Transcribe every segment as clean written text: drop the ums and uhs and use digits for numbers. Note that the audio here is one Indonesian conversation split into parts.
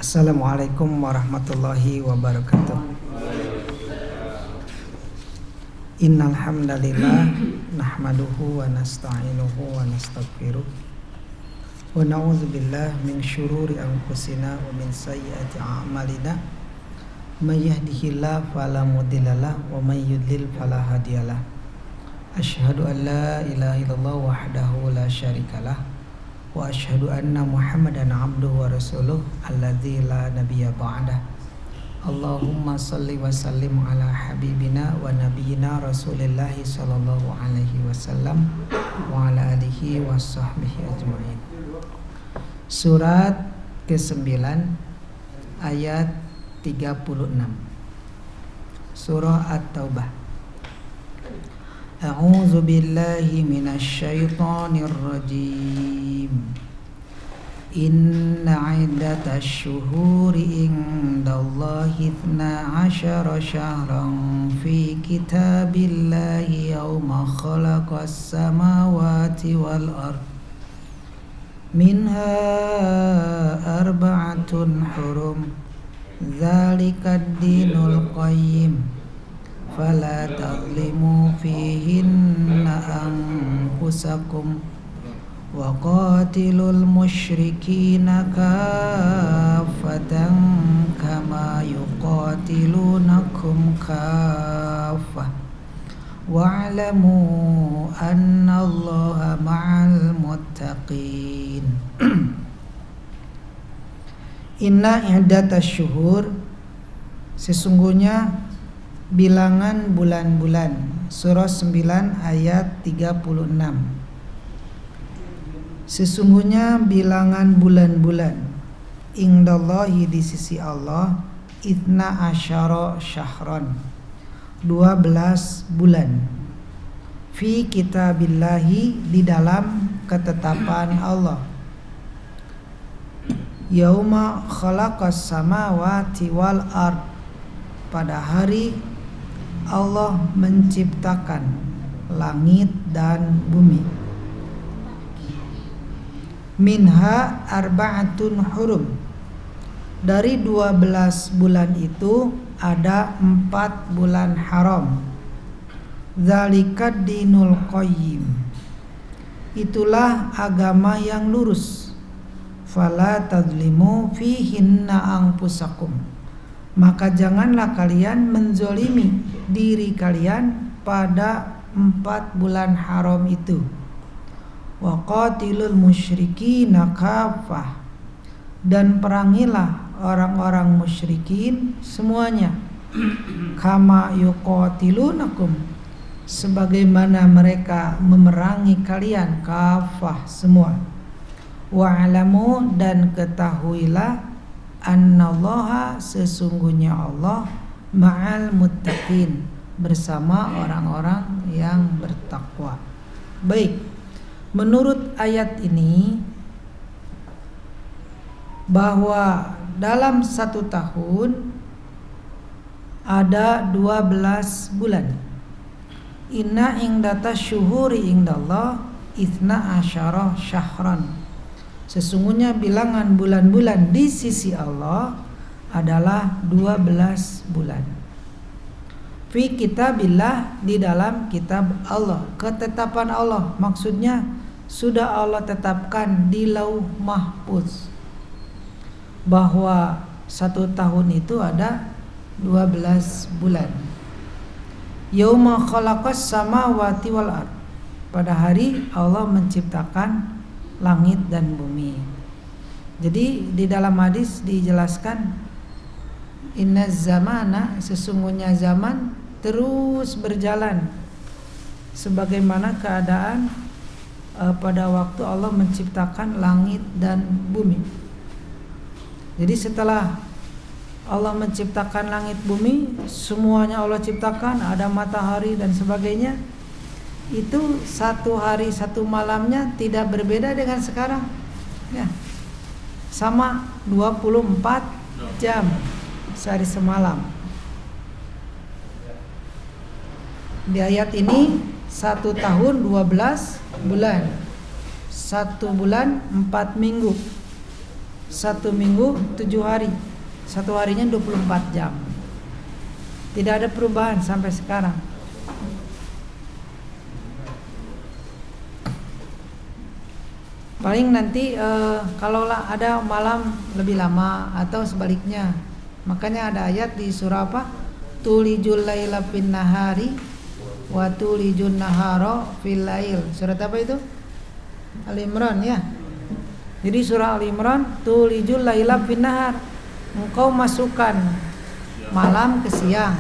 Assalamualaikum warahmatullahi wabarakatuh. Innal hamdalillah nahmaduhu wa nasta'inuhu wa nastaghfiruh wa na'udzu billahi min syururi anfusina wa min sayyiati a'malina. May yahdihillahu fala mudhillalah wa may yudlil fala hadiyalah. Asyhadu an la ilaha illallah wahdahu la syarikalah wa asyhadu anna Muhammadan abduhu wa rasuluh alladzi la nabiyya ba'dah. Allahumma salli wa sallim ala habibina wa nabiyyina Rasulillah sallallahu alaihi wasallam wa ala alihi wa sahbihi ajma'in. Surat ke-9 ayat 36. Surah At-Taubah. A'udzu billahi minasy syaithanir rajim. Inna 'iddatasy syuhuri indallahi 12 syahran fi kitabillahi yauma khalaqas samawati wal ard. Minha arba'atun hurum. Dzalikad dinul qayyim. Fala tadlimu fihinna anfusakum wa qatilul musyrikina kaffatan kama yuqatilunakum kaffah wa'lamu annallaha ma'al muttaqin. Inna i'datasy syuhur, sesungguhnya bilangan bulan-bulan. Surah 9 ayat 36. Sesungguhnya bilangan bulan-bulan indallahi, di sisi Allah, 12 syahran, 12 bulan, fi kitabillahi, di dalam ketetapan Allah, yauma khalaqas samawati wal ard, pada hari Allah menciptakan langit dan bumi. Minha arba'atun hurum, dari 12 bulan itu ada 4 bulan haram. Dzalikad dinul qayyim, itulah agama yang lurus. Fala tadzlimu fihinna anfusakum, maka janganlah kalian menzolimi diri kalian pada 4 bulan haram itu. Wa qatilul musyrikina kaffah, dan perangilah orang-orang musyrikin semuanya. Kama yuqatilunakum, sebagaimana mereka memerangi kalian, kaffah, semua. Wa'lamu, dan ketahuilah, annallaha, sesungguhnya Allah, ma'al muttaqin, bersama orang-orang yang bertakwa. Baik, menurut ayat ini bahwa dalam 1 tahun ada 12 bulan. Inna ingdatasy syuhuri indallah 12 syahran, sesungguhnya bilangan bulan-bulan di sisi Allah adalah 12 bulan. Fi kitabillah, di dalam kitab Allah, ketetapan Allah, maksudnya sudah Allah tetapkan di lauh mahfuz bahwa 1 tahun itu ada 12 bulan. Yauma khalaqas samawati wal ard, pada hari Allah menciptakan langit dan bumi. Jadi di dalam hadis dijelaskan, inna zamana, sesungguhnya zaman terus berjalan sebagaimana keadaan pada waktu Allah menciptakan langit dan bumi. Jadi setelah Allah menciptakan langit bumi, semuanya Allah ciptakan, ada matahari dan sebagainya, itu 1 hari 1 malamnya tidak berbeda dengan sekarang ya, sama 24 jam sehari semalam. Di ayat ini 1 tahun 12 bulan, 1 bulan 4 minggu, 1 minggu 7 hari, 1 harinya 24 jam. Tidak ada perubahan sampai sekarang. Paling nanti kalaulah ada malam lebih lama atau sebaliknya. Makanya ada ayat di surah apa? Tulijul laila fin nahari wa tulijun nahara fil lail. Surat apa itu? Al-Imran ya. Jadi surah Al-Imran, tulijul laila fin nahar. Engkau masukkan malam ke siang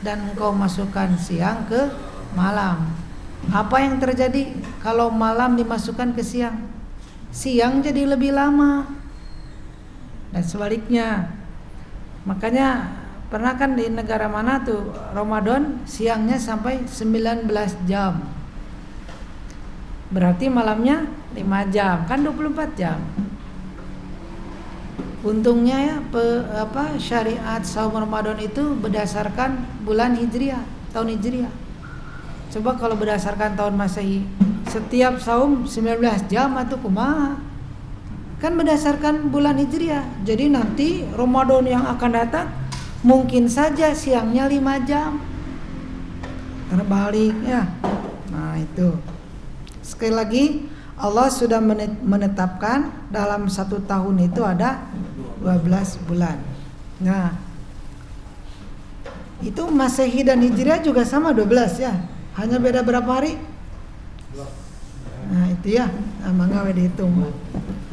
dan engkau masukkan siang ke malam. Apa yang terjadi kalau malam dimasukkan ke siang? Siang jadi lebih lama. Dan sebaliknya. Makanya pernah kan di negara mana tuh Ramadan siangnya sampai 19 jam. Berarti malamnya 5 jam, kan 24 jam. Untungnya ya syariat saum Ramadan itu berdasarkan bulan Hijriah, tahun Hijriah. Coba kalau berdasarkan tahun Masehi, setiap saum 19 jam atau kumaha? Kan berdasarkan bulan Hijriah. Jadi nanti Ramadan yang akan datang mungkin saja siangnya 5 jam. Terbalik ya. Nah itu. Sekali lagi Allah sudah menetapkan dalam 1 tahun itu ada 12 bulan. Nah itu Masehi dan Hijriah juga sama 12 ya. Hanya beda berapa hari? Nah itu ya, mangga dihitung.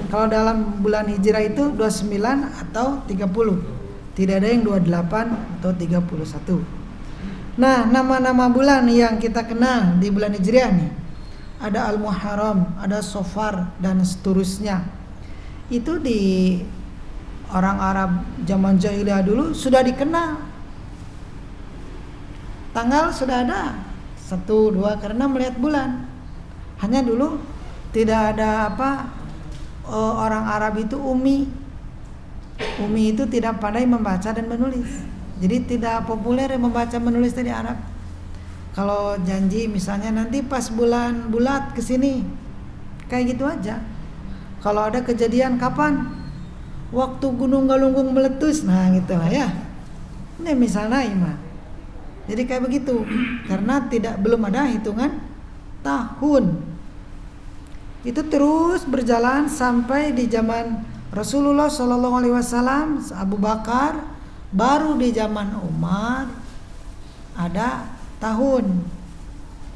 Kalau dalam bulan Hijrah itu 29 atau 30. Tidak ada yang 28 atau 31. Nah, nama-nama bulan yang kita kenal di bulan Hijriah nih. Ada Al-Muharram, ada Safar dan seterusnya. Itu di orang Arab zaman jahiliyah dulu sudah dikenal. Tanggal sudah ada 1, 2 karena melihat bulan. Hanya dulu tidak ada orang Arab itu ummi. Ummi itu tidak pandai membaca dan menulis. Jadi tidak populer membaca menulis dari Arab. Kalau janji misalnya nanti pas bulan bulat kesini, kayak gitu aja. Kalau ada kejadian kapan? Waktu Gunung Galunggung meletus, nah gitulah ya. Ini misalnya Ima. Jadi kayak begitu, karena belum ada hitungan tahun. Itu terus berjalan sampai di zaman Rasulullah SAW, Abu Bakar, baru di zaman Umar ada tahun.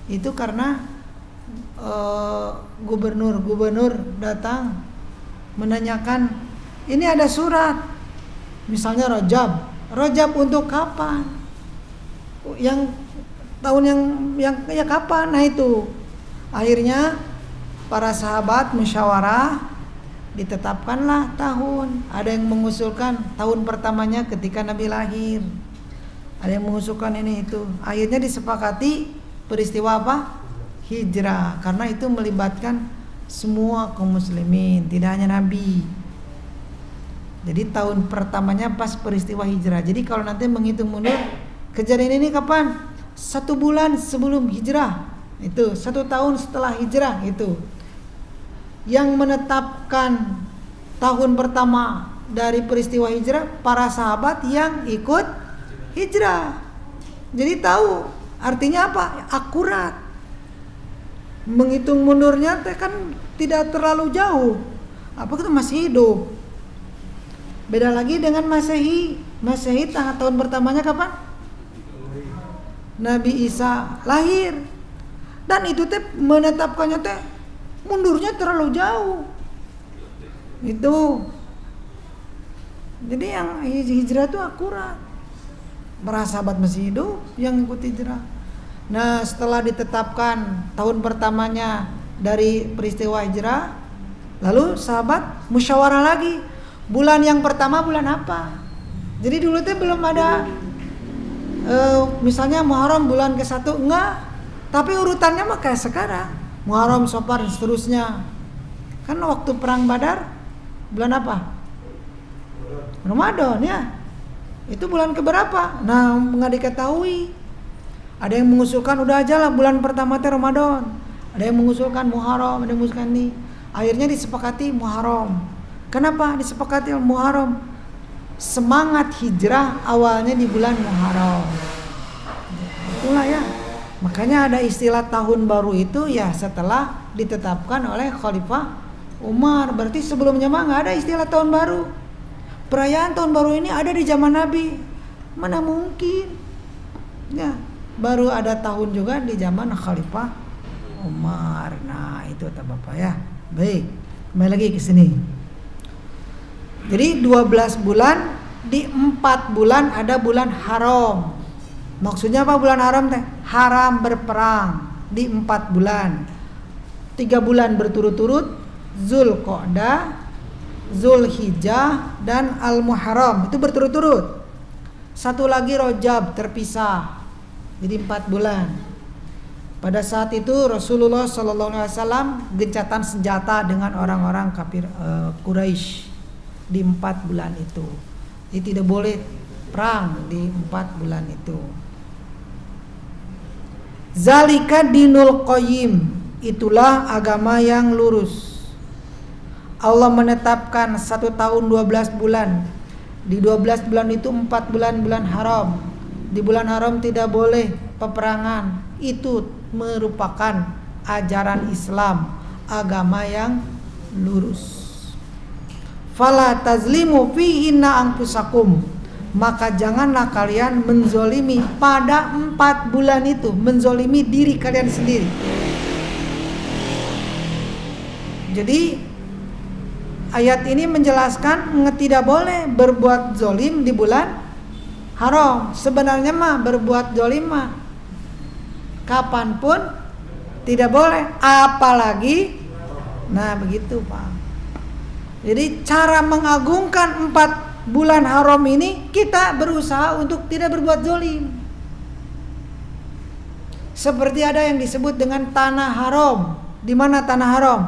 Itu karena gubernur datang menanyakan, ini ada surat, misalnya Rajab untuk kapan? Yang tahun yang ya kapan? Nah itu akhirnya para sahabat musyawarah, ditetapkanlah tahun. Ada yang mengusulkan tahun pertamanya ketika Nabi lahir, ada yang mengusulkan ini itu. Akhirnya disepakati peristiwa apa? Hijrah, karena itu melibatkan semua kaum muslimin, tidak hanya Nabi. Jadi tahun pertamanya pas peristiwa hijrah. Jadi kalau nanti menghitung mundur, kejadian ini kapan? 1 bulan sebelum hijrah. Itu 1 tahun setelah hijrah itu. Yang menetapkan tahun pertama dari peristiwa hijrah para sahabat yang ikut hijrah. Jadi tahu artinya apa? Akurat. Menghitung mundurnya kan tidak terlalu jauh. Apa itu masih hidup. Beda lagi dengan Masehi. Masehi tahun pertamanya kapan? Nabi Isa lahir. Dan itu menetapkannya mundurnya terlalu jauh. Itu. Jadi yang hijrah itu akurat. Para sahabat masih hidup yang ikut hijrah. Nah, setelah ditetapkan tahun pertamanya dari peristiwa hijrah, lalu sahabat musyawarah lagi. Bulan yang pertama bulan apa? Jadi dulu belum ada misalnya Muharram bulan ke-1, enggak. Tapi urutannya mah kayak sekarang. Muharram, Safar dan seterusnya. Kan waktu perang Badar bulan apa? Ramadan ya. Itu bulan keberapa? Nah, nggak diketahui. Ada yang mengusulkan udah aja lah bulan pertama Ramadan. Ada yang mengusulkan Muharram, ada yang mengusulkan ini. Akhirnya disepakati Muharram. Kenapa disepakati Muharram? Semangat hijrah awalnya di bulan Muharram. Itulah ya. Makanya ada istilah tahun baru itu ya setelah ditetapkan oleh Khalifah Umar. Berarti sebelumnya mah nggak ada istilah tahun baru. Perayaan tahun baru ini ada di zaman Nabi. Mana mungkin? Ya, baru ada tahun juga di zaman Khalifah Umar. Nah, itu Bapak ya. Baik, kembali lagi ke sini. Jadi 12 bulan, di 4 bulan ada bulan haram. Maksudnya apa bulan haram teh? Haram berperang di 4 bulan. 3 bulan berturut-turut, Zulqa'dah, Zulhijjah dan Al-Muharram. Itu berturut-turut. Satu lagi Rajab terpisah. Jadi 4 bulan. Pada saat itu Rasulullah SAW gencatan senjata dengan orang-orang kafir Quraisy di 4 bulan itu. Jadi tidak boleh perang di 4 bulan itu. Zalika dinul qayyim, itulah agama yang lurus. Allah menetapkan 1 tahun 12 bulan. Di 12 bulan itu 4 bulan haram. Di bulan haram tidak boleh peperangan. Itu merupakan ajaran Islam, agama yang lurus. Fala tazlimu fihinna anfusakum, maka janganlah kalian menzolimi pada 4 bulan itu, menzolimi diri kalian sendiri. Jadi ayat ini menjelaskan tidak boleh berbuat zolim di bulan haram. Sebenarnya mah berbuat zolim mah kapanpun tidak boleh, apalagi nah begitu Pak. Jadi cara mengagungkan 4 bulan haram ini, kita berusaha untuk tidak berbuat zolim. Seperti ada yang disebut dengan tanah haram. Di mana tanah haram?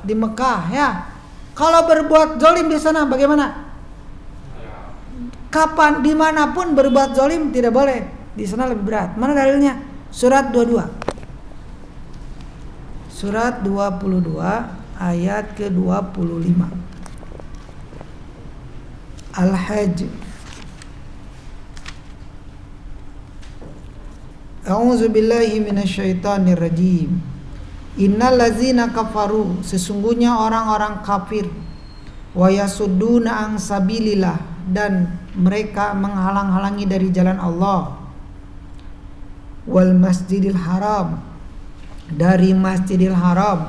Di Mekah ya. Kalau berbuat zolim di sana bagaimana? Kapan, dimanapun berbuat zolim tidak boleh. Di sana lebih berat. Mana dalilnya? Surat 22. Surat 22 ayat ke-25. Al-Hajj. A'udzu billahi minasyaitonir rajim. Innal ladzina kafaru, sesungguhnya orang-orang kafir, wa yasudduna an sabilillah, dan mereka menghalang-halangi dari jalan Allah, wal masjidil haram, dari masjidil haram,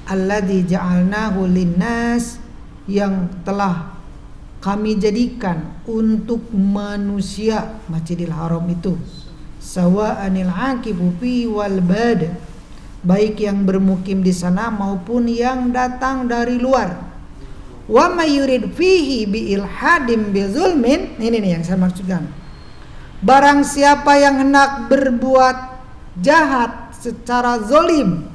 alladzi ja'alnahu linnas, yang telah kami jadikan untuk manusia masjidil haram itu, sawa'anil aqibu fi wal bad, baik yang bermukim di sana maupun yang datang dari luar. Wa may yurid fihi bi ilhadim bi zulmin, ini nih yang saya maksudkan. Barang siapa yang hendak berbuat jahat secara zolim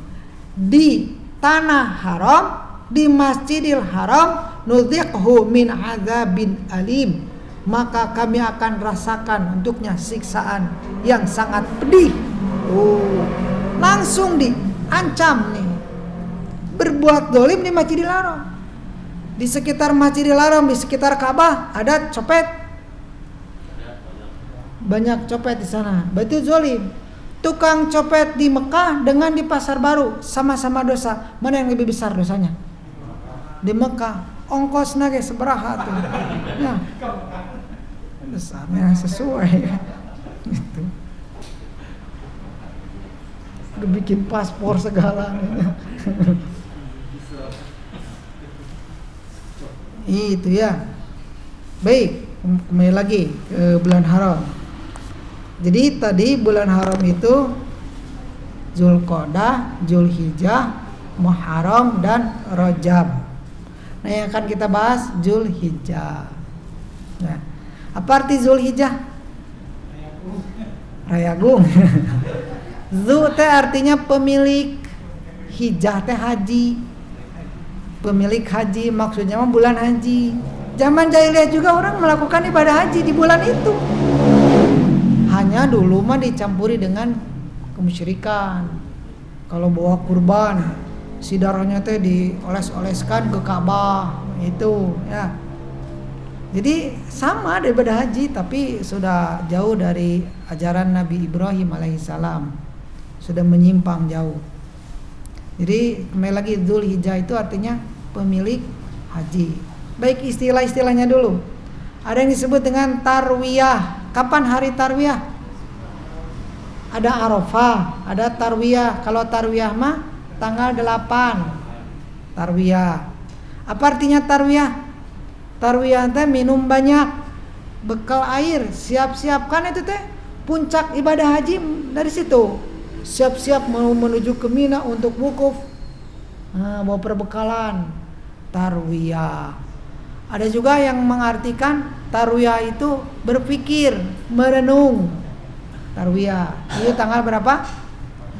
di tanah haram, di masjidil haram, nudhiqhu min azabin alim, maka kami akan rasakan untuknya siksaan yang sangat pedih. Langsung diancam nih. Berbuat zalim di masjidil haram. Di sekitar masjidil haram, di sekitar Ka'bah ada copet. Banyak copet di sana. Berarti zalim. Tukang copet di Mekah dengan di Pasar Baru sama-sama dosa. Mana yang lebih besar dosanya? Di Mekah. Ongkosnya ge seberaha tuh. Ya. Dosanya sesuai. Gitu. Udah bikin paspor segala. Itu ya. Baik, kembali lagi ke bulan haram. Jadi tadi bulan haram itu Zulqa'dah, Zulhijjah, Muharram dan Rajab. Nah, yang akan kita bahas Zulhijjah. Ya. Apa arti Zulhijjah? Rayagung. Zu teh artinya pemilik, hijjah teh haji. Pemilik haji, maksudnya mah bulan haji. Zaman jahiliyah juga orang melakukan ibadah haji di bulan itu. Hanya dulu mah dicampuri dengan kemusyrikan. Kalau bawa kurban si darahnya teh dioles-oleskan ke Ka'bah itu ya. Jadi sama daripada haji, tapi sudah jauh dari ajaran Nabi Ibrahim alaihissalam, sudah menyimpang jauh. Jadi kembali lagi, Dzulhijjah itu artinya pemilik haji. Baik, istilah-istilahnya dulu. Ada yang disebut dengan tarwiyah. Kapan hari tarwiyah? Ada Arafah, ada tarwiyah. Kalau tarwiyah mah tanggal 8 tarwiyah. Apa artinya tarwiyah? Tarwiyah teh minum banyak, bekal air, siap-siapkan itu teh puncak ibadah haji dari situ. Siap-siap mau menuju ke Mina untuk wukuf. Bawa perbekalan. Tarwiyah. Ada juga yang mengartikan tarwiyah itu berpikir, merenung. Tarwiyah. Itu tanggal berapa?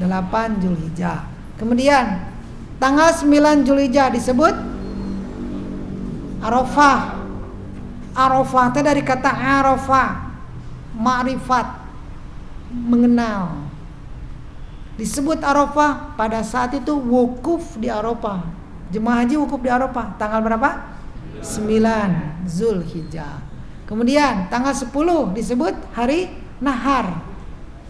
8 Dzulhijjah. Kemudian tanggal 9 Dzulhijjah disebut Arafah. Arafah itu dari kata arafah, ma'rifat, mengenal. Disebut Arafah pada saat itu wukuf di Arafah. Jemaah haji wukuf di Arafah tanggal berapa? 9 Dzulhijjah. Kemudian tanggal 10 disebut hari Nahar.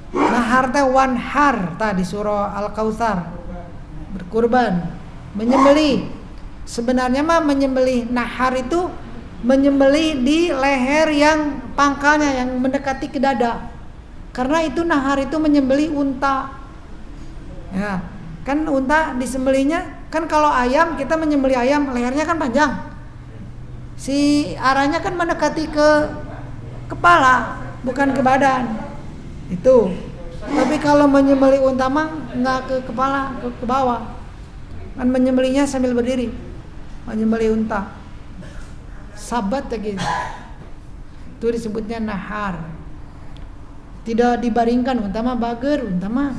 Nahar teh wanhar tadi surah Al-Kautsar. Berkurban, menyembelih. Sebenarnya mah menyembelih nahar itu menyembelih di leher yang pangkalnya yang mendekati ke dada. Karena itu nahar itu menyembelih unta. Ya, kan unta disembelihnya kan kalau ayam kita menyembelih ayam lehernya kan panjang. Si arahnya kan mendekati ke kepala, bukan ke badan. Itu. Tapi kalau menyembelih unta mah enggak ke kepala, ke bawah. Kan menyembelihnya sambil berdiri. Menyembelih unta. Sabat gitu. Itu disebutnya nahar. Tidak dibaringkan, unta mah bager, unta mah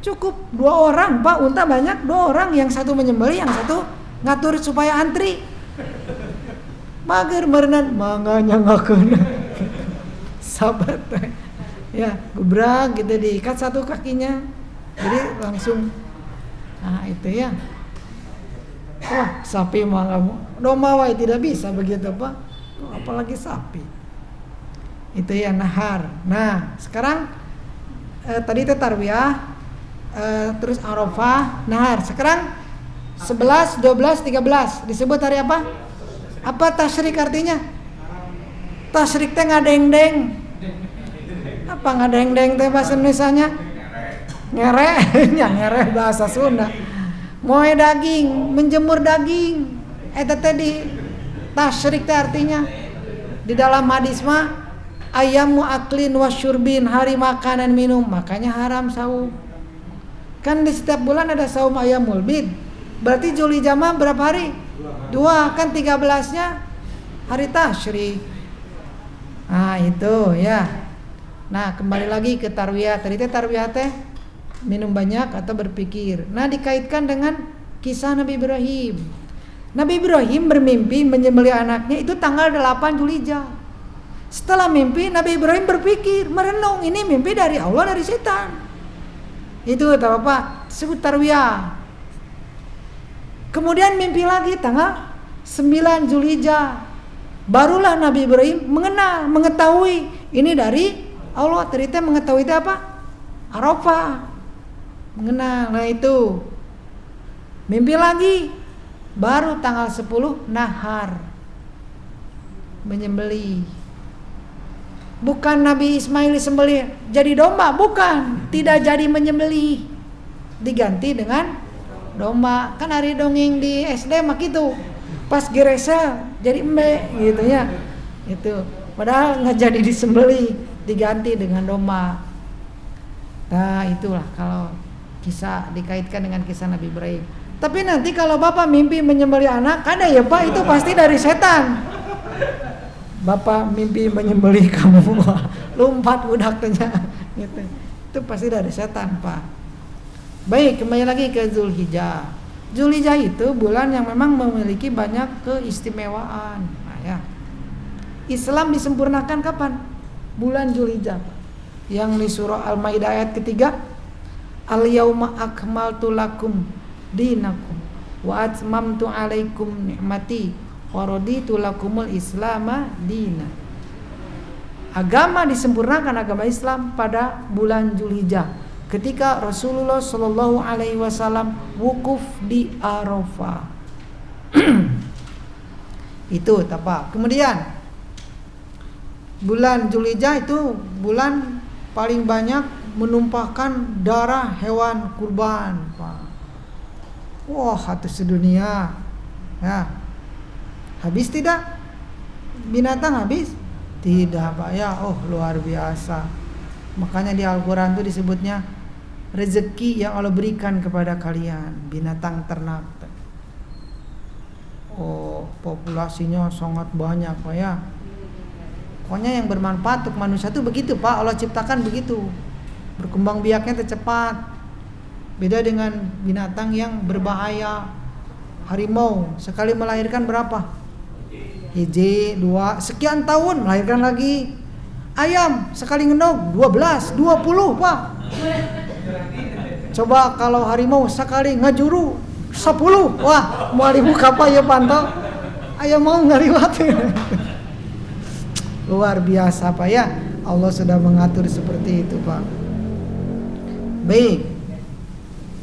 cukup 2 orang, Pak. Unta banyak 2 orang, yang satu menyembelih, yang satu ngatur supaya antri. Bager merenang manganya ngakeun. Sabat. Ya, gebrak gitu, diikat satu kakinya. Jadi langsung itu ya. Wah, sapi mah kamu. Domba wae tidak bisa begitu, Pak. Apalagi sapi. Itu ya nahar. Nah, sekarang tadi itu tarwiyah, terus Arafah, nahar. Sekarang 11, 12, 13 disebut hari apa? Apa tasyrik artinya? Tasyrik teh ngadeng-deng. Apa ngadeng-deng teh bahasa Indonesianya? Ngere, ngere bahasa Sunda. Moe daging, menjemur daging. Eta teh di tasyrik teh artinya di dalam hadis mah ayamu aklin wasyurbin, hari makan dan minum, makanya haram saum. Kan di setiap bulan ada saum ayamul bid. Berarti Dzulhijjah mah berapa hari? 2, kan 13-nya hari tasyrik. Nah, itu ya. Nah, kembali lagi ke tarwiyah. Tadi teh tarwiyah teh minum banyak atau berpikir. Nah, dikaitkan dengan kisah Nabi Ibrahim. Nabi Ibrahim bermimpi menyembelih anaknya itu tanggal 8 Dzulhijjah. Setelah mimpi, Nabi Ibrahim berpikir, merenung, ini mimpi dari Allah, dari setan. Itu kata Bapak, disebut tarwiyah. Kemudian mimpi lagi tanggal 9 Dzulhijjah. Barulah Nabi Ibrahim mengenal, mengetahui ini dari Allah. Ternyata mengetahui itu apa? Arafah. Mengenal. Nah itu. Mimpi lagi. Baru tanggal 10 nahar. Menyembelih. Bukan Nabi Ismail disembelih jadi domba, bukan. Tidak jadi menyembelih. Diganti dengan domba. Kan hari dongeng di SD mah gitu. Pas geresa jadi embe gitu ya. Itu. Padahal nggak jadi disembelih, diganti dengan domba. Nah, itulah kalau kisah dikaitkan dengan kisah Nabi Ibrahim. Tapi nanti kalau Bapak mimpi menyembelih anak, ada ya Pak, itu pasti dari setan. Bapak mimpi menyembelih kamu, lompat budak tanya gitu. Itu pasti dari setan, Pak. Baik, kembali lagi ke Dzulhijjah. Dzulhijjah itu bulan yang memang memiliki banyak keistimewaan. Nah, ya. Islam disempurnakan kapan? Bulan Dzulhijjah. Yang di surah Al-Maidah ayat ketiga, Al-yauma akmaltu lakum dinakum wa atmamtu 'alaikum ni'mati wa raditu lakumul islama dina. Agama disempurnakan, agama Islam pada bulan Zulhijjah ketika Rasulullah Shallallahu Alaihi Wasallam wukuf di Arafah. Itu apa? Kemudian bulan Zulhijjah itu bulan paling banyak menumpahkan darah hewan kurban, Pak. Wah, hati sedunia. Ya. Habis tidak? Binatang habis? Tidak, Pak. Ya, luar biasa. Makanya di Al-Qur'an itu disebutnya rezeki yang Allah berikan kepada kalian, binatang ternak. Populasinya sangat banyak, Pak ya. Pokoknya yang bermanfaat untuk manusia itu begitu, Pak. Allah ciptakan begitu. Berkembang biaknya cepat. Beda dengan binatang yang berbahaya. Harimau sekali melahirkan berapa? Hiji, 2, sekian tahun melahirkan lagi. Ayam sekali ngendog 12, 20, Pak. Coba kalau harimau sekali ngajuru 10. Wah, mau dibuka apa ya pantau? Ayam mau ngaliwat. Luar biasa, Pak ya. Allah sudah mengatur seperti itu, Pak. Baik.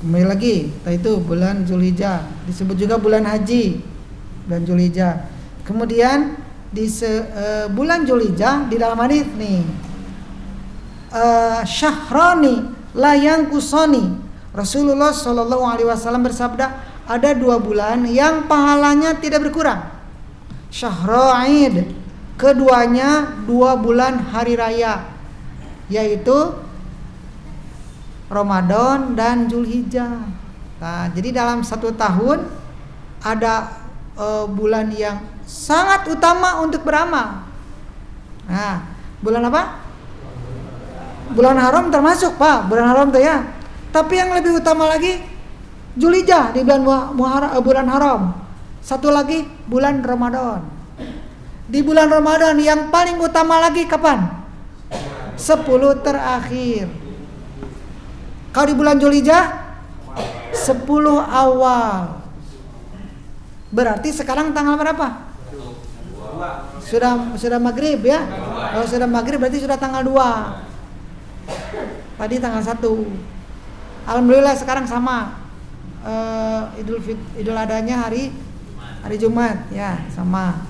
Kembali lagi, itu bulan Zulhijjah, disebut juga bulan haji, bulan Zulhijjah. Kemudian di bulan Zulhijjah di dalam hadis nih, syahrani layang kusoni. Rasulullah Shallallahu Alaihi Wasallam bersabda, ada 2 bulan yang pahalanya tidak berkurang. Syahraid, keduanya 2 bulan hari raya, yaitu Ramadan dan Zulhijjah. Nah, jadi dalam 1 tahun ada bulan yang sangat utama untuk beramal. Nah, bulan apa? Bulan haram termasuk, Pak. Bulan haram tuh ya. Tapi yang lebih utama lagi Zulhijjah di bulan haram. Satu lagi bulan Ramadan. Di bulan Ramadan yang paling utama lagi kapan? 10 terakhir. Kalau di bulan Zulhijjah 10 awal. Berarti sekarang tanggal berapa? Sudah maghrib ya. Kalau sudah maghrib berarti sudah tanggal 2. Tadi tanggal 1. Alhamdulillah sekarang sama. Idul Adhanya hari Jumat ya, sama.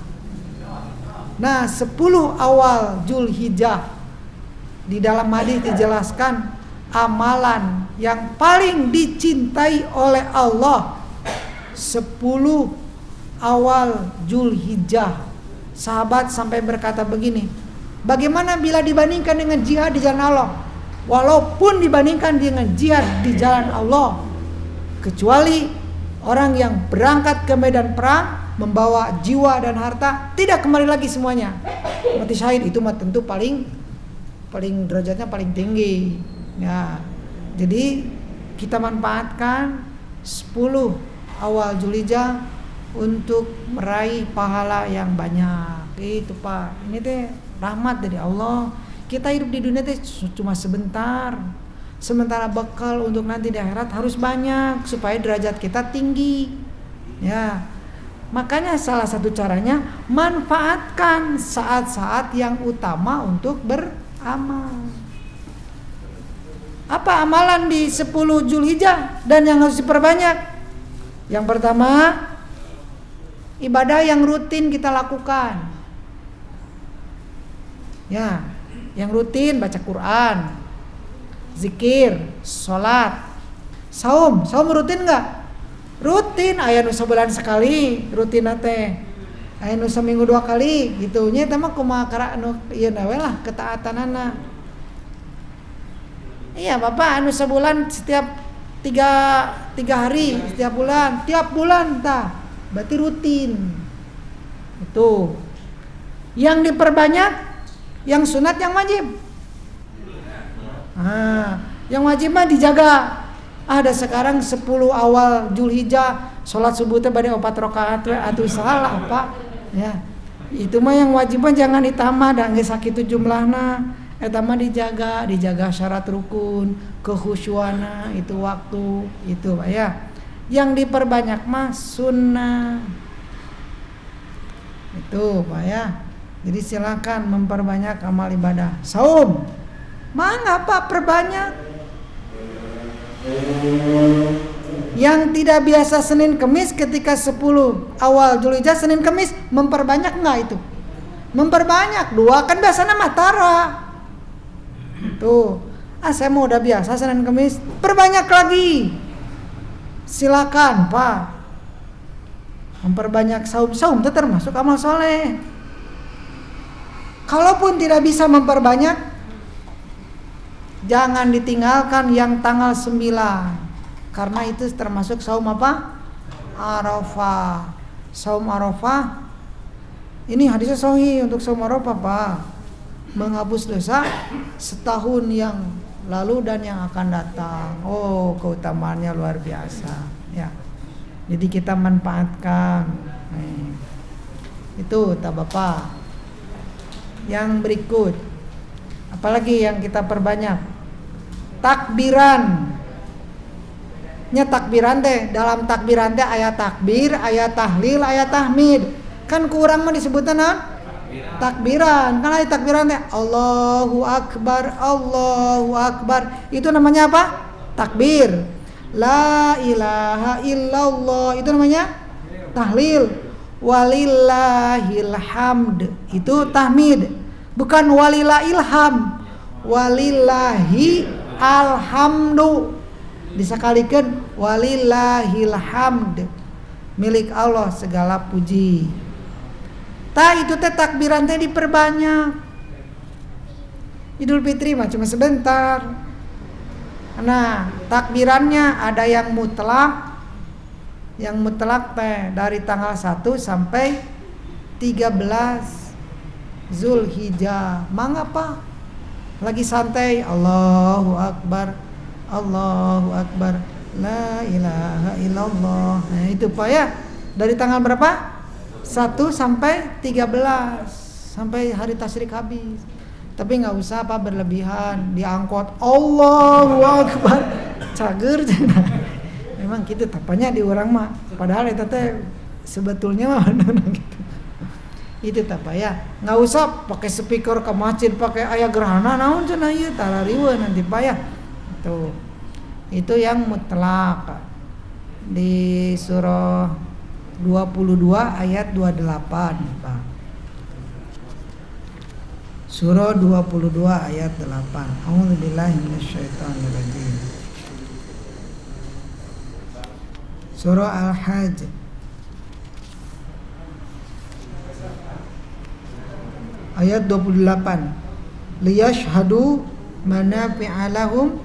Nah, 10 awal Zulhijjah di dalam hadis dijelaskan amalan yang paling dicintai oleh Allah 10 awal Zulhijjah. Sahabat sampai berkata begini, bagaimana bila dibandingkan dengan jihad di jalan Allah? Walaupun dibandingkan dengan jihad di jalan Allah, kecuali orang yang berangkat ke medan perang membawa jiwa dan harta, tidak kembali lagi semuanya. Mati syahid itu mah tentu paling derajatnya paling tinggi. Ya. Jadi kita manfaatkan 10 awal Zulhijjah untuk meraih pahala yang banyak. Itu, Pak. Ini teh rahmat dari Allah. Kita hidup di dunia teh cuma sebentar. Sementara bekal untuk nanti di akhirat harus banyak supaya derajat kita tinggi. Ya. Makanya salah satu caranya manfaatkan saat-saat yang utama untuk beramal. Apa amalan di 10 Zulhijjah dan yang harus diperbanyak? Yang pertama, ibadah yang rutin kita lakukan. Ya, yang rutin baca Quran, zikir, sholat, saum rutin nggak? Rutin, aya nu sabulan sekali, rutin teh. Aya nu seminggu 2 kali, gitu. Nya teh mah kumaha kara anu ieu na we lah ketaatanana. Iya, Bapak anu sebulan setiap 3 hari, setiap bulan, tiap bulan tah. Berarti rutin. Itu. Yang diperbanyak yang sunat, yang wajib. Yang wajib mah dijaga. Ada sekarang 10 awal Zulhijjah sholat subuh teh bade 4 rakaat atuh salah apa ya. Itu mah yang wajib mah jangan ditambah da geus sakitu jumlahna. Eta mah dijaga syarat rukun, kekhusyuana itu waktu itu, Pak ya. Yang diperbanyak mah sunnah. Itu Pak ya. Jadi silakan memperbanyak amal ibadah. Saum, mangga Pak, perbanyak. Yang tidak biasa Senin Kemis ketika 10 awal Zulhijjah Senin Kemis memperbanyak enggak itu? Memperbanyak, 2 kan biasanya matara. Tuh, saya mau udah biasa Senin Kemis, perbanyak lagi. Silakan Pak. Memperbanyak saum itu termasuk amal soleh. Kalaupun tidak bisa memperbanyak, jangan ditinggalkan yang tanggal 9. Karena itu termasuk saum apa? Arafah. Saum Arafah ini hadisnya sahih untuk saum Arafah Pak. Menghapus dosa setahun yang lalu dan yang akan datang. Oh, keutamaannya luar biasa ya. Jadi kita manfaatkan. Itu tak Bapak. Yang berikut, apalagi yang kita perbanyak? Takbiran. Nya takbiran teh, dalam takbiran teh ayat takbir, ayat tahlil, ayat tahmid. Kan kurang mah disebutna naon? Takbiran. Kan ayat takbiran teh Allahu Akbar, Allahu Akbar. Itu namanya apa? Takbir. La ilaha illallah itu namanya tahlil. Walillahil hamd itu tahmid. Bukan walillahil ham. Walillahi alhamdu. Disakalikeun walillahil hamd, milik Allah segala puji. Itu teh takbiran teh diperbanyak. Idul Fitri mah cuma sebentar. Nah, takbirannya ada yang mutlak. Yang mutlak teh dari tanggal 1 sampai 13 Zulhijjah. Mangga Pak. Lagi santai, Allahu Akbar, Allahu Akbar, la ilaha illallah. Nah itu Pak ya. Dari tanggal berapa? 1 sampai 13, sampai hari tasyrik habis. Tapi nggak usah Pak berlebihan. Diangkut Allahu Akbar, cager. Memang gitu tapanya di orang mah. Padahal itu teh sebetulnya mah gitu. Itu tapa ya. Nggak usah pakai speaker ke masjid, pakai ayat gerhana naon cenah ieu tarariweun nanti Pak ya. Tuh. Itu yang mutlak di surah 22 ayat 28 Pak. Surah 22 ayat 8. A'udzubillahi minasyaitonirrajim. Surah Al-Hajj ayat 28. Liyashhadu manafi'a lahum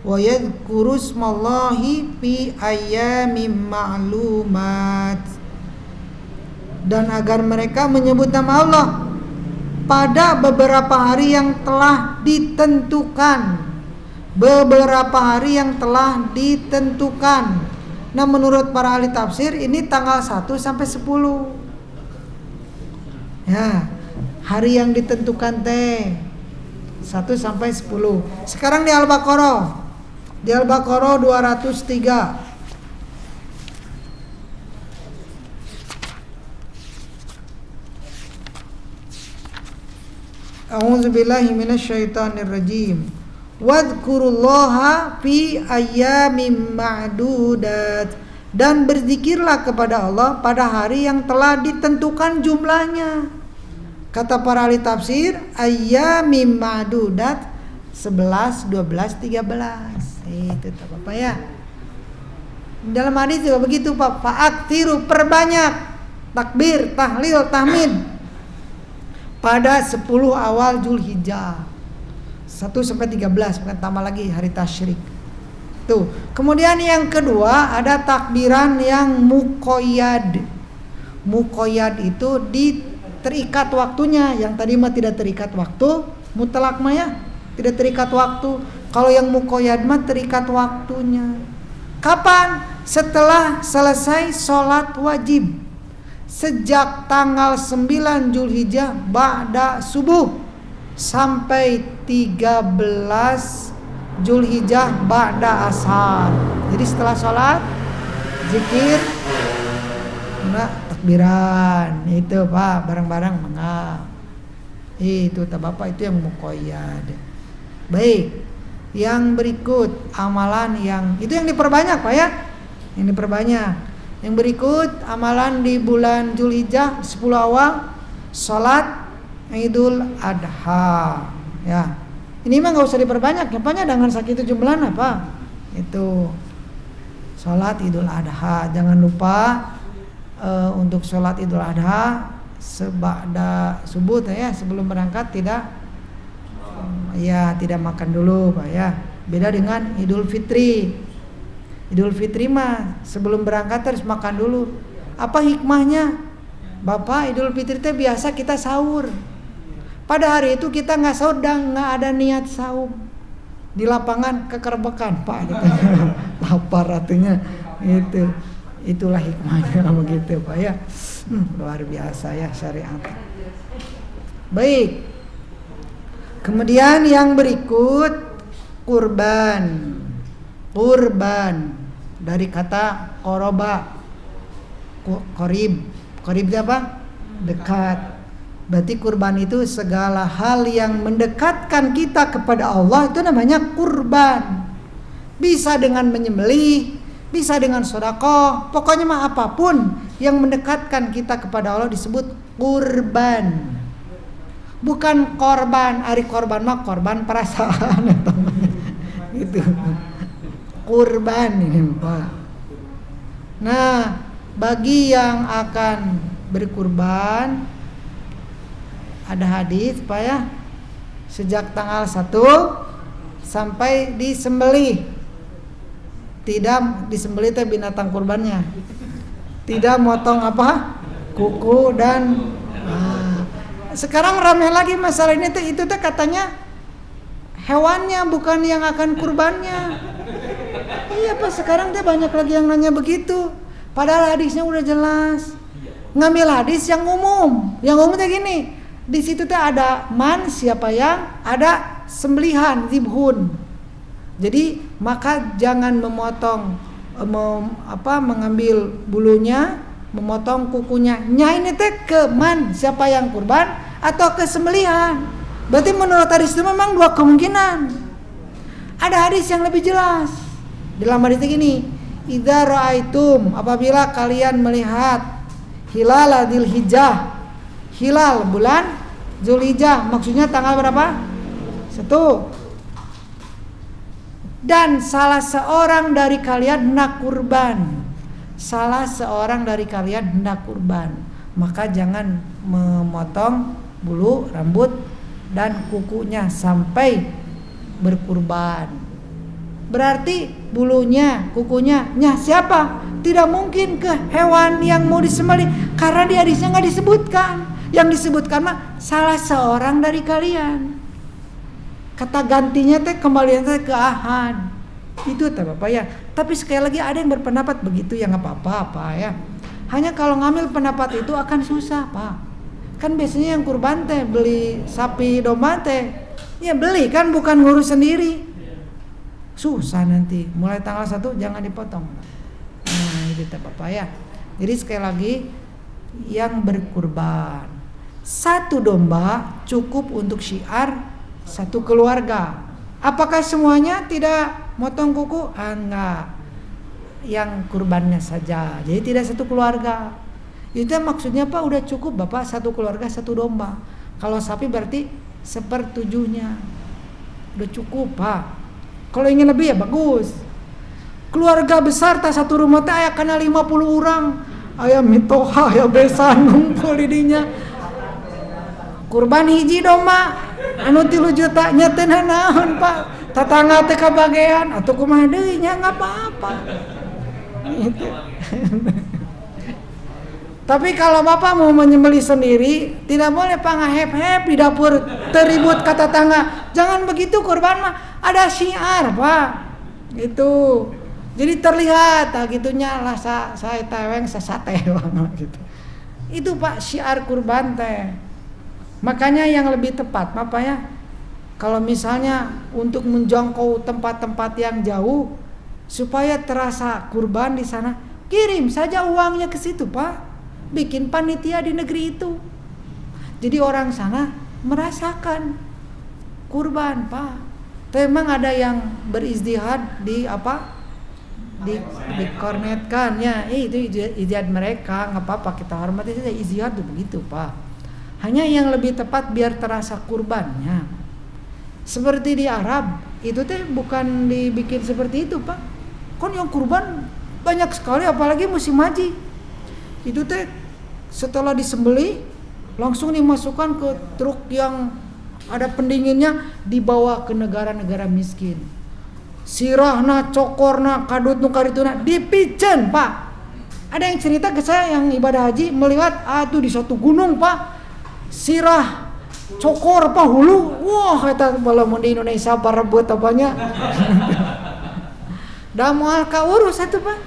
wa yadhkuru ismallahi fi ayyamin ma'lumat. Dan agar mereka menyebut nama Allah pada beberapa hari yang telah ditentukan. Beberapa hari yang telah ditentukan. Nah, menurut para ahli tafsir ini tanggal 1 sampai 10. Ya, hari yang ditentukan teh 1 sampai 10. Sekarang di Al-Baqarah. Di Al-Baqarah 203. A'udzubillahi minasyaitonirrajim. Wadhkurullaha fi ayyamin ma'dudat. Dan berzikirlah kepada Allah pada hari yang telah ditentukan jumlahnya. Kata para ahli tafsir, ayyamin ma'dudat 11, 12, 13. Itu Bapak ya. Dalam hadis juga begitu Pak. Fa'aktiru, perbanyak takbir, tahlil, tahmid pada 10 awal Zulhijjah 1 sampai 13, bukan tambah lagi hari tasyrik. Tuh. Kemudian yang kedua ada takbiran yang muqayyad. Muqayyad itu terikat waktunya. Yang tadi mah tidak terikat waktu, mutlak mah ya tidak terikat waktu. Kalau yang muqayyad mah terikat waktunya. Kapan? Setelah selesai sholat wajib. Sejak tanggal 9 Zulhijjah ba'da subuh sampai 13 Zulhijjah ba'da asar. Jadi setelah sholat zikir, enggak takbiran, itu Pak, barang-barang enggak. Itu tak Bapak, itu yang muqayyad. Baik, yang berikut amalan yang itu yang diperbanyak Pak ya, yang diperbanyak. Yang berikut amalan di bulan Zulhijjah 10 awal, salat Idul Adha ya. Ini mah nggak usah diperbanyak, apanya dengan sakit jumlahnya apa? Itu salat Idul Adha. Jangan lupa untuk salat Idul Adha seba'da subuh ya, sebelum berangkat tidak makan dulu Pak ya. Beda dengan Idul Fitri. Idul Fitri mah sebelum berangkat harus makan dulu. Apa hikmahnya? Bapak, Idul Fitri teh biasa kita sahur. Pada hari itu kita nggak sahur dan nggak ada niat saum. Di lapangan kekerbekan Pak gitu. Lapar artinya itu. Itulah hikmahnya begitu Pak ya. Luar biasa ya syariat. Baik. Kemudian yang berikut kurban. Kurban dari kata qoroba. Qorib itu apa? Dekat. Berarti kurban itu segala hal yang mendekatkan kita kepada Allah, itu namanya kurban. Bisa dengan menyembelih, bisa dengan sedekah, pokoknya mah apapun yang mendekatkan kita kepada Allah disebut kurban. Bukan korban, ari korban mah korban perasaan gitu. Kurban ini Pak. Nah, bagi yang akan berkurban ada hadis Pak ya, sejak tanggal 1 sampai disembelih. Tidak disembelih teh binatang kurbannya. Tidak motong apa? Kuku dan sekarang ramai lagi masalah ini teh, itu teh katanya hewannya bukan yang akan kurbannya. Iya Pak, sekarang teh banyak lagi yang nanya begitu. Padahal hadisnya udah jelas. Ngambil hadis yang umum. Yang umum teh gini. Di situ teh ada man, siapa yang ada sembelihan, zibhun. Jadi maka jangan memotong mengambil bulunya, memotong kukunya. Ini teh ke man, siapa yang kurban atau ke sembelihan. Berarti menurut hadis itu memang dua kemungkinan. Ada hadis yang lebih jelas. Dalam hadis ini, idza ra'aitum, apabila kalian melihat hilal Dzulhijjah, hilal bulan Zulhijjah, maksudnya tanggal berapa? 1. Dan salah seorang dari kalian hendak kurban. Salah seorang dari kalian hendak kurban, maka jangan memotong bulu, rambut dan kukunya sampai berkurban. Berarti bulunya, kukunya, siapa? Tidak mungkin ke hewan yang mau disembelih, karena di hadisnya nggak disebutkan. Yang disebutkan mah salah seorang dari kalian. Kata gantinya teh kembalian teh ke ahad. Itu teh Bapak ya. Tapi sekali lagi ada yang berpendapat begitu ya nggak apa-apa ya. Hanya kalau ngambil pendapat itu akan susah Pak. Kan biasanya yang kurban teh beli sapi domba teh, ya beli kan, bukan ngurus sendiri. Susah nanti. Mulai tanggal 1 jangan dipotong. Nah itu teh Bapak ya. Jadi sekali lagi yang berkurban, 1 domba cukup untuk syiar 1 keluarga. Apakah semuanya tidak motong kuku? Enggak. Yang kurbannya saja. Jadi tidak 1 keluarga. Itu maksudnya Pak, udah cukup Bapak 1 keluarga 1 domba. Kalau sapi berarti 1/7-nya. Udah cukup Pak. Kalau ingin lebih ya bagus. Keluarga besar tak 1 rumah teh aya kana 50 orang. Aya mitoha, aya besan ngumpul di dinya. Kurban hiji domba anu 3 juta nya teh naon Pak? Tatangga teh kabagean atuh kumaha deui nya enggak apa-apa. Gitu. Tapi kalau Bapak mau menyembelih sendiri, tidak boleh Pak ngahep-hep di dapur teribut kata tetangga. Jangan begitu, kurban mah ada syiar Pak. Gitu. Jadi terlihat gitunya lah saya teweng sesate gitu. Itu Pak syiar kurban teh. Makanya yang lebih tepat Bapak ya, kalau misalnya untuk menjangkau tempat-tempat yang jauh supaya terasa kurban di sana, kirim saja uangnya ke situ Pak, bikin panitia di negeri itu. Jadi orang sana merasakan kurban Pak. Memang ada yang berizdihad di apa? Dikornetkan ya, itu ijtihad mereka, nggak apa-apa, kita hormati saja, ijtihad itu begitu Pak. Hanya yang lebih tepat biar terasa kurbannya. Seperti di Arab, itu teh bukan dibikin seperti itu Pak. Kan yang kurban banyak sekali, apalagi musim haji. Itu teh setelah disembelih langsung dimasukkan ke truk yang ada pendinginnya, dibawa ke negara-negara miskin. Sirahna, cokorna, kadut nu karituna dipijen Pak. Ada yang cerita ke saya yang ibadah haji melihat tuh di suatu gunung Pak, sirah cokor apa hulu, wah kata kalau mau di Indonesia para buat apanya. Dah moal ka urus satu Pak.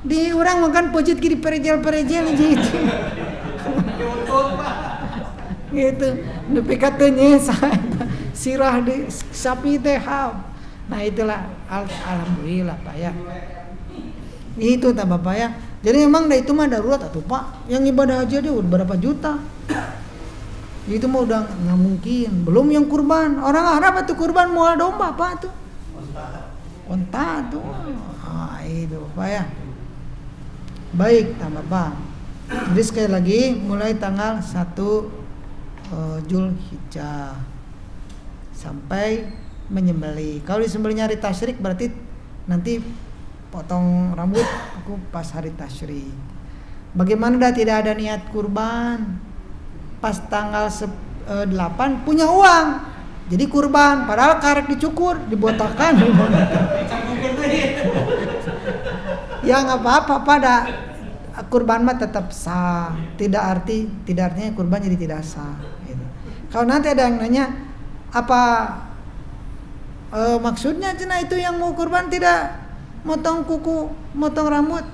Di orang makan pojit di perejel-perejel gitu. Gitu. Nepi katanya sirah di sapi teh. Nah itulah alhamdulillah Pak ya. Itu tak Bapak ya. Jadi memang itu mah darurat atuh Pak. Yang ibadah haji dia udah berapa juta. Itu mah udah nggak mungkin. Belum yang kurban. Orang Arab itu kurban mual domba Pak tuh. Onta tuh. Itu Pak ya. Baik tak Bapak. Jadi sekali lagi mulai tanggal 1 Zulhijjah sampai menyembelih. Kalau disembelihnya hari tasyrik berarti nanti potong rambut aku pas hari tasyrik. Bagaimana dah tidak ada niat kurban, pas tanggal 8 punya uang jadi kurban, padahal karek dicukur, dibotakan. Ya nggak apa-apa pada kurban mah tetap sah, tidak artinya kurban jadi tidak sah gitu. Kalau nanti ada yang nanya apa maksudnya cina itu yang mau kurban tidak motong kuku, motong rambut,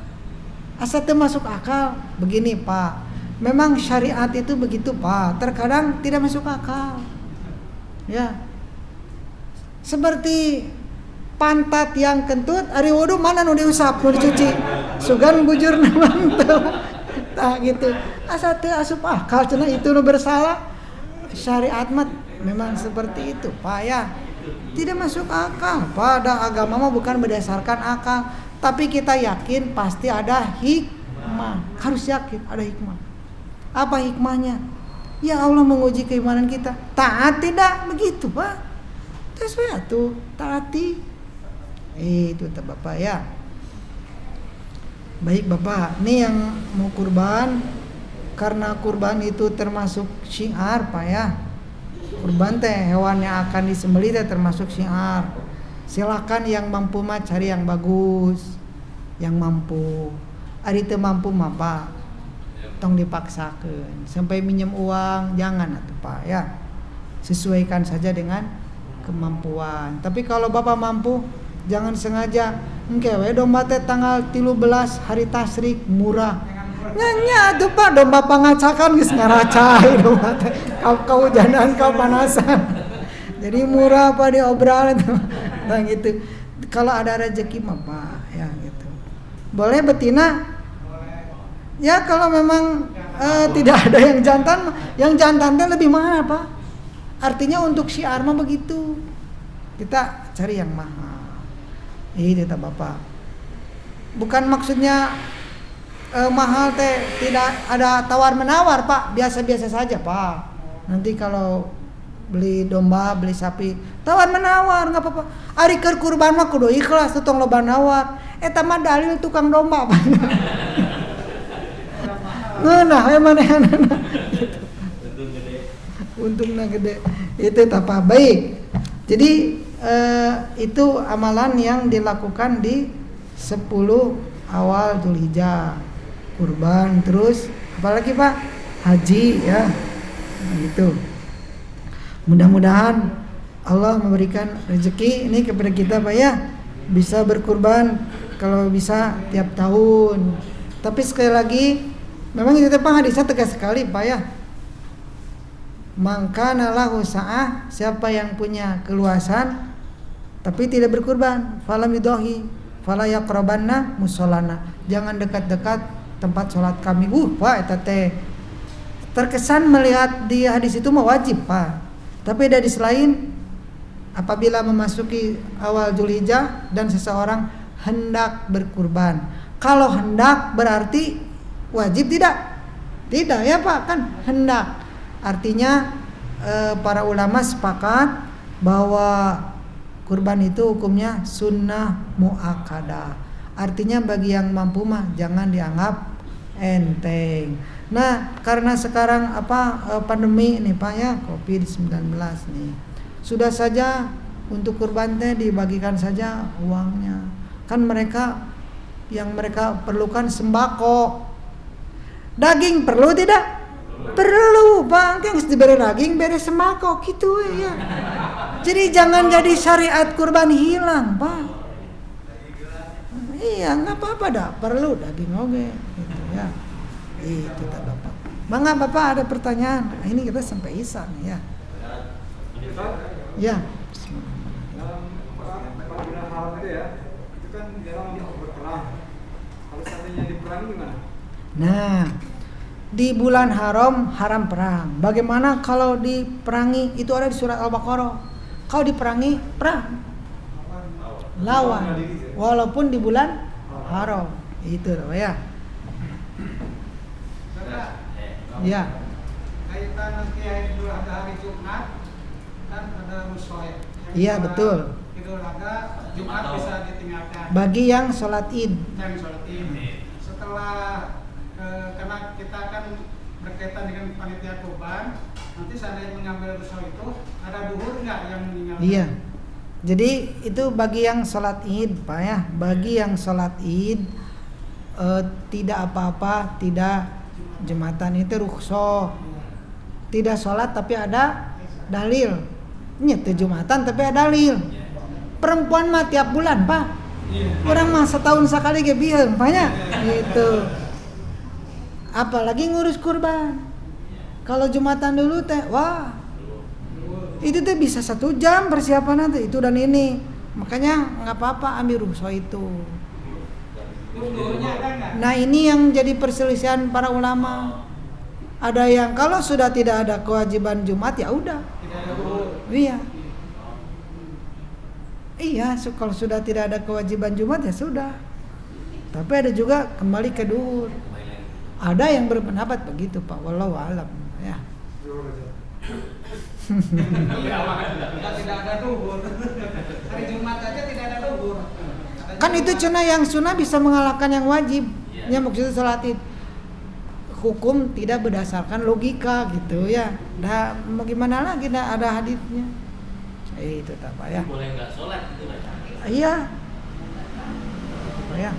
asal masuk akal. Begini Pak, memang syariat itu begitu Pak, terkadang tidak masuk akal ya. Seperti pantat yang kentut ari wudu mana nu diusap nu dicuci sugan bujur mantep tah gitu asa teu asup akal cenah itu nu bersalah. Syariat mah memang seperti itu Pak ya, tidak masuk akal. Pada agama mah bukan berdasarkan akal, tapi kita yakin pasti ada hikmah, harus yakin ada hikmah. Apa hikmahnya? Ya Allah menguji keimanan kita. Taat tidak begitu Pak, tes tuh taati. Itu tak Bapak ya. Baik Bapak, ini yang mau kurban, karena kurban itu termasuk syiar Pak ya. Kurban teh hewan yang akan disembelih teh termasuk syiar. Silakan yang mampu mah cari yang bagus, yang mampu. Ari teu mampu mah Pak, tong dipaksakeun. Sampai minjem uang jangan atuh Pak ya. Sesuaikan saja dengan kemampuan. Tapi kalau Bapak mampu, jangan sengaja engke we domba teh tanggal 13 hari tasyrik murah. Nya tuh Pak domba pangacakan geus ngaracai domba teh. Kau hujanan kau panasan. Jadi murah Pak diobral itu. Nah gitu. Kalau ada rezeki mah Pak ya gitu. Boleh betina? Ya kalau memang tidak ada yang jantan teh lebih mahal Pak. Artinya untuk syiar mah begitu. Kita cari yang mahal. Ini tak Bapak. Bukan maksudnya mahal teh tidak ada tawar menawar Pak, biasa-biasa saja Pak. Nanti kalau beli domba, beli sapi, tawar menawar nggak apa-apa. Ari keur kurban mah kudu ikhlas, tong loba nawar. Eta mah dalil tukang domba Pak. Nah, manehna. Untungnya gede. Itu apa baik. Jadi itu amalan yang dilakukan di 10 awal Zulhijjah. Kurban, terus apalagi Pak? Haji ya. Gitu. Mudah-mudahan Allah memberikan rezeki ini kepada kita Pak ya. Bisa berkurban kalau bisa tiap tahun. Tapi sekali lagi memang itu Pak hadisnya tegas sekali Pak ya. Mangkana lahu sa'ah, siapa yang punya keluasan tapi tidak berkurban, falam yudahi, fala yaqrabanna musholana, jangan dekat-dekat tempat sholat kami. Pak eta teh terkesan melihat di hadis itu mah wajib Pak, tapi ada hadis lain apabila memasuki awal Zulhijjah dan seseorang hendak berkurban. Kalau hendak berarti wajib tidak? Tidak ya Pak, kan hendak. Artinya para ulama sepakat bahwa kurban itu hukumnya sunnah muakkadah. Artinya bagi yang mampu mah jangan dianggap enteng. Nah, karena sekarang pandemi nih Pak ya, Covid-19 nih. Sudah saja untuk kurban teh dibagikan saja uangnya. Kan mereka yang mereka perlukan sembako. Daging perlu tidak? Perlu, Bang. Kan diberi daging, beri sembako gitu ya. Jadi jangan jadi syariat kurban hilang, Pak. Iya, enggak apa-apa dah. Perlu daging oge gitu ya. Itu tak Bapak. Bangga Bapak ada pertanyaan. Nah, ini kita sampai isya nih ya. Ya. Perang haram itu ya, itu kan dalam berperang. Kalau seandainya diperangi gimana? Nah, di bulan haram perang. Bagaimana kalau diperangi? Itu ada di surat Al-Baqarah. Kalau diperangi, perang. Lawan. Walaupun di bulan haram. Itu ya. Ya. Kaitan nanti Idul Adha hari Jumat kan ada musola. Iya betul. Idul Adha Jumat bisa ditinggalkan. Bagi yang sholat Id. Yang sholat Id. Setelah karena kita kan berkaitan dengan panitia kurban, nanti seandainya mengambil musola itu ada duhur nggak yang meninggal? Iya. Jadi itu bagi yang sholat Id, Pak ya. Bagi yang sholat Id tidak apa-apa, tidak Jumatan itu rukhsah. Tidak sholat tapi ada dalil. Nyete Jumatan tapi ada dalil. Perempuan mah tiap bulan, Pak. Orang mah setahun sekali ge bieu, Pak ya. Gitu. Apalagi ngurus kurban. Kalau Jumatan dulu teh, wah. Itu teh bisa 1 jam persiapan nanti itu dan ini. Makanya nggak apa-apa ambil rukhsah itu. Nah ini yang jadi perselisihan para ulama. Ada yang kalau sudah tidak ada kewajiban Jumat ya udah. Iya. Iya, kalau sudah tidak ada kewajiban Jumat ya sudah. Tapi ada juga kembali ke duhur. Ada yang berpendapat begitu Pak. Wallahu a'lam ya. Tidak ada duhur. Hari Jumat aja tidak ada duhur. Kan itu cenah yang sunnah bisa mengalahkan yang wajib. Ya maksudnya salat Id. Hukum tidak berdasarkan logika gitu ya. Dah mau gimana lagi dah ada hadisnya. Itu tak Pak ya. Boleh enggak sholat gitu kan? Iya. Apa ya?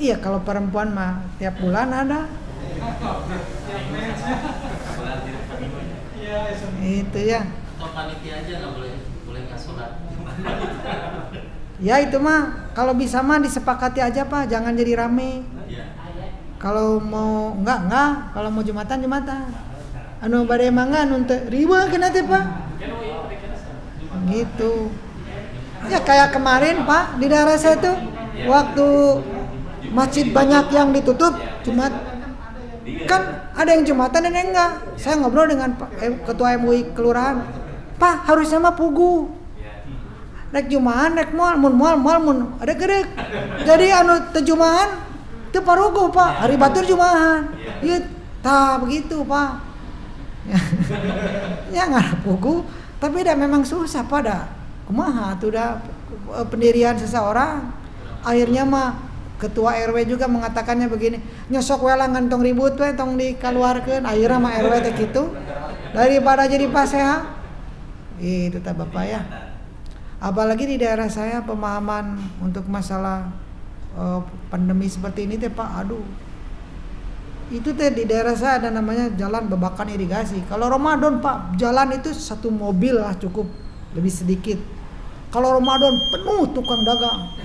Iya kalau perempuan mah tiap bulan ada. Itu ya. Atau panitia aja nggak boleh nggak sholat. Ya itu mah kalau bisa mah disepakati aja Pak, jangan jadi rame. Iya. Kalau mau enggak, kalau mau Jumatan. Anu bade mangga anu teu riweuh kena teh Pak. Gitu. Ya kayak kemarin Pak di daerah saya tuh waktu masjid banyak yang ditutup Jumat. Kan ada yang Jumatan dan yang enggak. Saya ngobrol dengan ketua MUI kelurahan. Pak, harusnya mah pugu. Rek Jumaan, rek moal ada gerek. Jadi anu teu Jumaan teu parugo Pak, hari batur Jumaan. Ieu tah begitu Pak. Ya ngarep pugu, tapi dah memang susah pada. Kumaha tuh dah pendirian seseorang. Akhirnya mah ketua RW juga mengatakannya begini, nyosok we langan tong ribut we tong dikaluarkeun. Akhirnya mah RW teh kitu. Daripada jadi paseha. Itu tah Bapak ya. Apalagi di daerah saya pemahaman untuk masalah pandemi seperti ini teh Pak, aduh. Itu teh di daerah saya ada namanya jalan babakan irigasi. Kalau Ramadan Pak, jalan itu 1 mobil lah cukup, lebih sedikit. Kalau Ramadan penuh tukang dagang.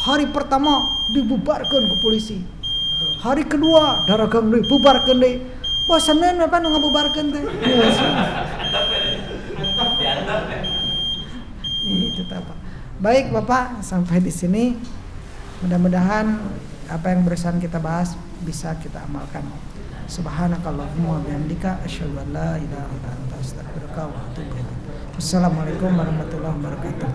Hari pertama dibubarkan ke polisi. Hari kedua dagang dibubarkan deh. Wah Senin apa nu ngabubarkeun teh. Itu apa? Baik Bapak, sampai di sini. Mudah-mudahan apa yang barusan kita bahas bisa kita amalkan. Subhanakallahumma wa bihamdika asyhadu an la ilaha illa anta astaghfiruka wa atubu ilaik. Wassalamualaikum warahmatullahi wabarakatuh.